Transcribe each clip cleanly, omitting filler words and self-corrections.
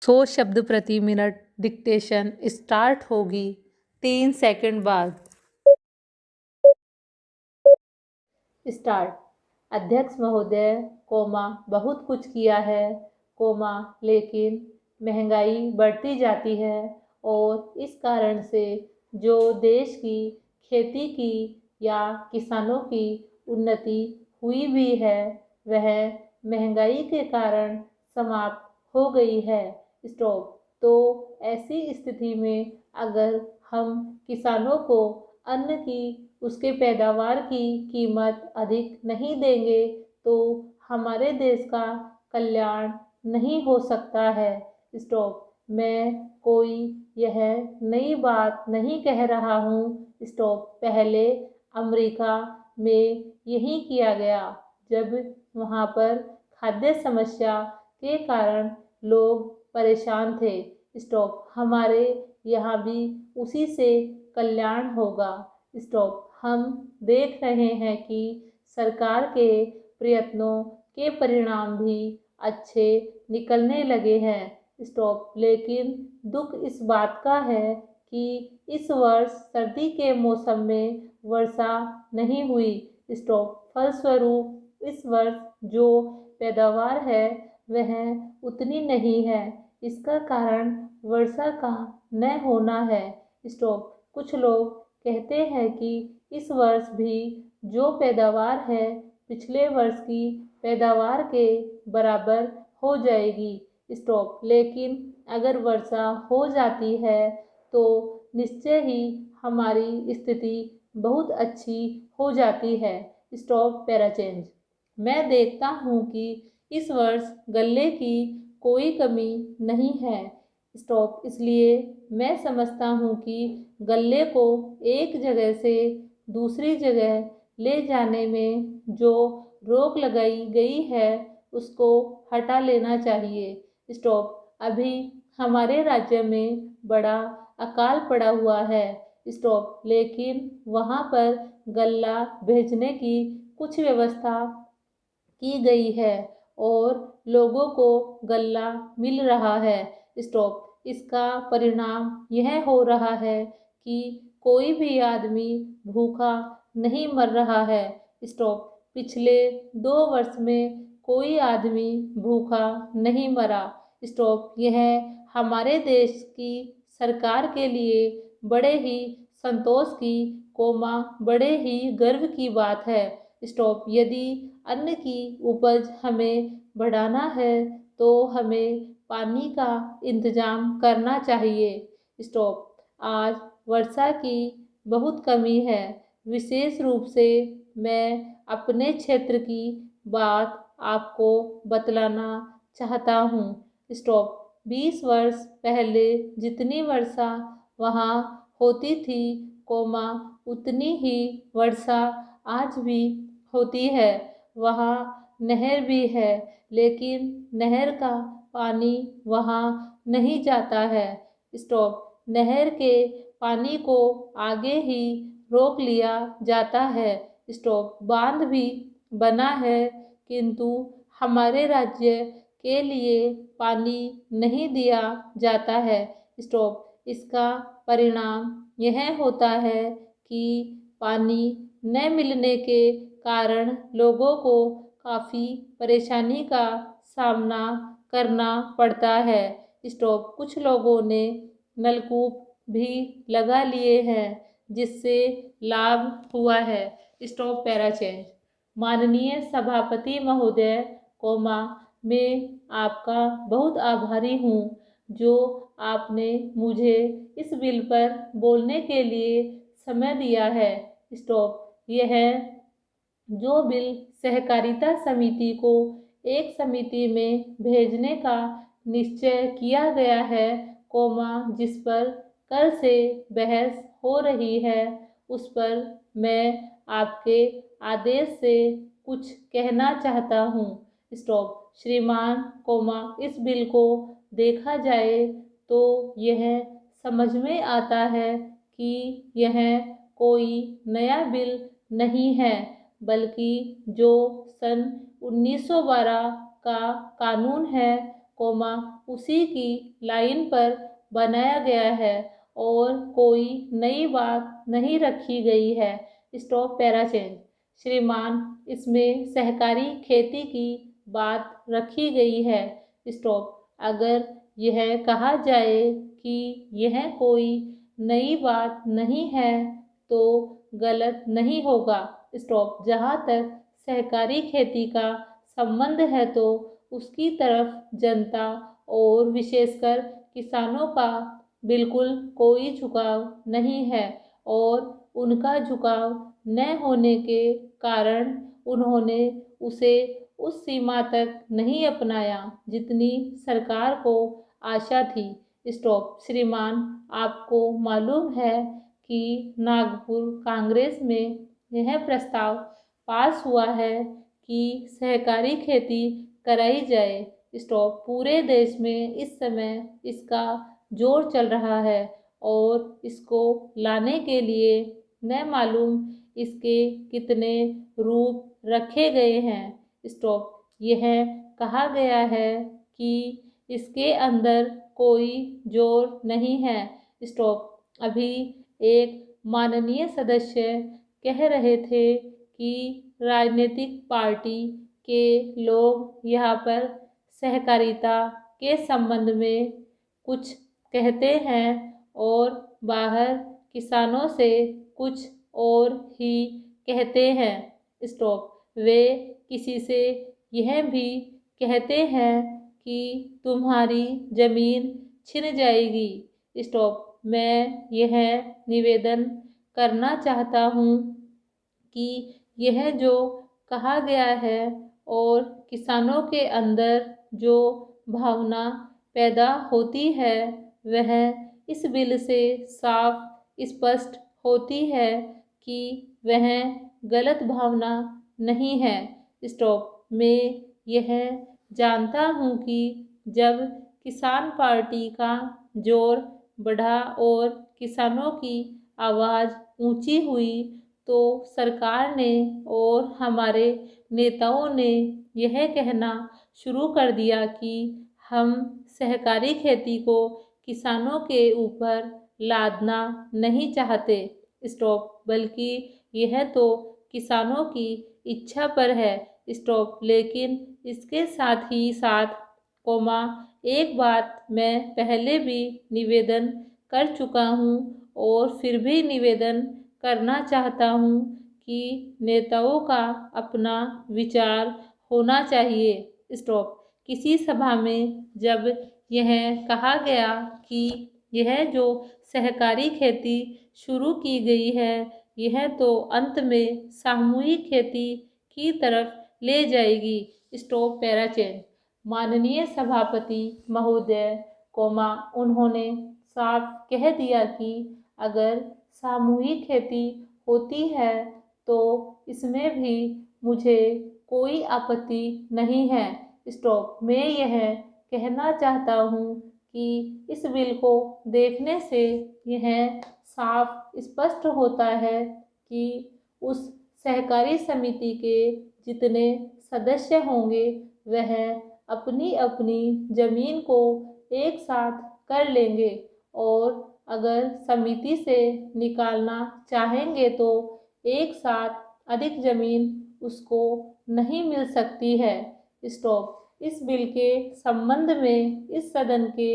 100 शब्द प्रति minute dictation start होगी 3 सेकंड बाद। स्टार्ट। अध्यक्ष महोदय, बहुत कुछ किया है, लेकिन महंगाई बढ़ती जाती है और इस कारण से जो देश की खेती की या किसानों की उन्नति हुई भी है वह महंगाई के कारण समाप्त हो गई है। स्टॉप। तो ऐसी स्थिति में अगर हम किसानों को अन्न की उसके पैदावार की कीमत अधिक नहीं देंगे तो हमारे देश का कल्याण नहीं हो सकता है। स्टॉप। मैं कोई यह नई बात नहीं कह रहा हूँ। स्टॉप। पहले अमेरिका में यही किया गया जब वहाँ पर खाद्य समस्या के कारण लोग परेशान थे। स्टॉप। हमारे यहाँ भी उसी से कल्याण होगा। स्टॉप। हम देख रहे हैं कि सरकार के प्रयत्नों के परिणाम भी अच्छे निकलने लगे हैं। स्टॉप। लेकिन दुख इस बात का है कि इस वर्ष सर्दी के मौसम में वर्षा नहीं हुई। स्टॉप। फलस्वरूप इस वर्ष जो पैदावार है वह उतनी नहीं है। इसका कारण वर्षा का न होना है। स्टॉप। कुछ लोग कहते हैं कि इस वर्ष भी जो पैदावार है पिछले वर्ष की पैदावार के बराबर हो जाएगी। स्टॉप। लेकिन अगर वर्षा हो जाती है तो निश्चय ही हमारी स्थिति बहुत अच्छी हो जाती है। स्टॉप। पैराचेंज। मैं देखता हूँ कि इस वर्ष गल्ले की कोई कमी नहीं है। स्टॉप। इसलिए मैं समझता हूँ कि गल्ले को एक जगह से दूसरी जगह ले जाने में जो रोक लगाई गई है उसको हटा लेना चाहिए। स्टॉप। अभी हमारे राज्य में बड़ा अकाल पड़ा हुआ है। स्टॉप। लेकिन वहाँ पर गल्ला भेजने की कुछ व्यवस्था की गई है और लोगों को गल्ला मिल रहा है। स्टॉप। इसका परिणाम यह हो रहा है कि कोई भी आदमी भूखा नहीं मर रहा है। स्टॉप। पिछले 2 वर्ष में कोई आदमी भूखा नहीं मरा। स्टॉप। यह हमारे देश की सरकार के लिए बड़े ही संतोष की बड़े ही गर्व की बात है। स्टॉप। यदि अन्न की उपज हमें बढ़ाना है तो हमें पानी का इंतजाम करना चाहिए। स्टॉप। आज वर्षा की बहुत कमी है। विशेष रूप से मैं अपने क्षेत्र की बात आपको बतलाना चाहता हूँ। स्टॉप। 20 वर्ष पहले जितनी वर्षा वहाँ होती थी उतनी ही वर्षा आज भी होती है। वहाँ नहर भी है लेकिन नहर का पानी वहाँ नहीं जाता है। स्टॉप। नहर के पानी को आगे ही रोक लिया जाता है। स्टॉप। बांध भी बना है किंतु हमारे राज्य के लिए पानी नहीं दिया जाता है। स्टॉप। इसका परिणाम यह होता है कि पानी न मिलने के कारण लोगों को काफ़ी परेशानी का सामना करना पड़ता है। स्टॉप। कुछ लोगों ने नलकूप भी लगा लिए हैं जिससे लाभ हुआ है। स्टॉप। पैराचेंज। माननीय सभापति महोदय, मैं आपका बहुत आभारी हूँ जो आपने मुझे इस बिल पर बोलने के लिए समय दिया है। स्टॉप। यह जो बिल सहकारिता समिति को एक समिति में भेजने का निश्चय किया गया है, जिस पर कल से बहस हो रही है, उस पर मैं आपके आदेश से कुछ कहना चाहता हूँ। स्टॉप। श्रीमान, इस बिल को देखा जाए तो यह समझ में आता है कि यह कोई नया बिल नहीं है बल्कि जो सन 1912 का कानून है, कोमा उसी की लाइन पर बनाया गया है और कोई नई बात नहीं रखी गई है। Stop para change. श्रीमान, इसमें सहकारी खेती की बात रखी गई है। स्टॉप। अगर यह कहा जाए कि यह कोई नई बात नहीं है तो गलत नहीं होगा। स्टॉप। जहाँ तक सहकारी खेती का संबंध है तो उसकी तरफ जनता और विशेषकर किसानों का बिल्कुल कोई झुकाव नहीं है और उनका झुकाव न होने के कारण उन्होंने उसे उस सीमा तक नहीं अपनाया जितनी सरकार को आशा थी। स्टॉप। श्रीमान, आपको मालूम है कि नागपुर कांग्रेस में यह प्रस्ताव पास हुआ है कि सहकारी खेती कराई जाए। स्टॉप। पूरे देश में इस समय इसका जोर चल रहा है और इसको लाने के लिए न मालूम इसके कितने रूप रखे गए हैं। स्टॉप। यह कहा गया है कि इसके अंदर कोई जोर नहीं है। स्टॉप। अभी एक माननीय सदस्य कह रहे थे कि राजनीतिक पार्टी के लोग यहाँ पर सहकारिता के संबंध में कुछ कहते हैं और बाहर किसानों से कुछ और ही कहते हैं। स्टॉप। वे किसी से यह भी कहते हैं कि तुम्हारी जमीन छिन जाएगी। स्टॉप। मैं यह निवेदन करना चाहता हूँ कि यह जो कहा गया है और किसानों के अंदर जो भावना पैदा होती है वह इस बिल से साफ स्पष्ट होती है कि वह गलत भावना नहीं है। स्टॉप। मैं यह जानता हूँ कि जब किसान पार्टी का जोर बढ़ा और किसानों की आवाज़ ऊंची हुई तो सरकार ने और हमारे नेताओं ने यह कहना शुरू कर दिया कि हम सहकारी खेती को किसानों के ऊपर लादना नहीं चाहते। स्टॉप। बल्कि यह तो किसानों की इच्छा पर है। स्टॉप। लेकिन इसके साथ ही साथ कोमा एक बात मैं पहले भी निवेदन कर चुका हूँ और फिर भी निवेदन करना चाहता हूँ कि नेताओं का अपना विचार होना चाहिए। स्टॉप। किसी सभा में जब यह कहा गया कि यह जो सहकारी खेती शुरू की गई है यह तो अंत में सामूहिक खेती की तरफ ले जाएगी। Stop para change. माननीय सभापति महोदय कोमा उन्होंने साफ कह दिया कि अगर सामूहिक खेती होती है तो इसमें भी मुझे कोई आपत्ति नहीं है। स्टॉप। मैं यह कहना चाहता हूँ कि इस बिल को देखने से यह साफ स्पष्ट होता है कि उस सहकारी समिति के जितने सदस्य होंगे वह अपनी अपनी ज़मीन को एक साथ कर लेंगे और अगर समिति से निकालना चाहेंगे तो एक साथ अधिक ज़मीन उसको नहीं मिल सकती है। स्टॉप। इस बिल के संबंध में इस सदन के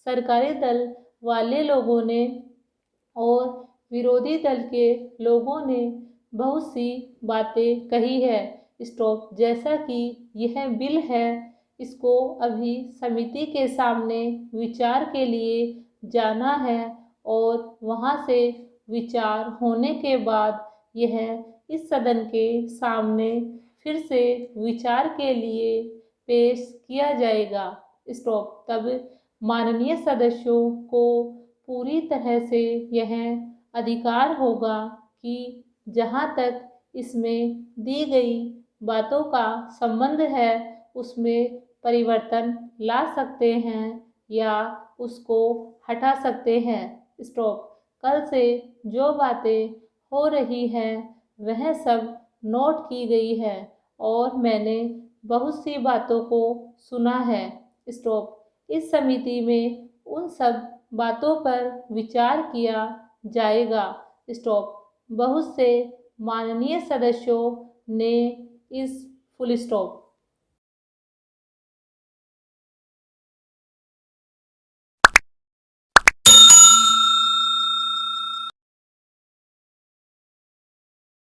सरकारी दल वाले लोगों ने और विरोधी दल के लोगों ने बहुत सी बातें कही है। स्टॉप। जैसा कि यह बिल है इसको अभी समिति के सामने विचार के लिए जाना है और वहाँ से विचार होने के बाद यह इस सदन के सामने फिर से विचार के लिए पेश किया जाएगा। स्टॉप। तब माननीय सदस्यों को पूरी तरह से यह अधिकार होगा कि जहाँ तक इसमें दी गई बातों का संबंध है उसमें परिवर्तन ला सकते हैं या उसको हटा सकते हैं। स्टॉप। कल से जो बातें हो रही हैं वह सब नोट की गई है और मैंने बहुत सी बातों को सुना है। स्टॉप। इस समिति में उन सब बातों पर विचार किया जाएगा। स्टॉप। बहुत से माननीय सदस्यों ने इस फुल स्टॉप।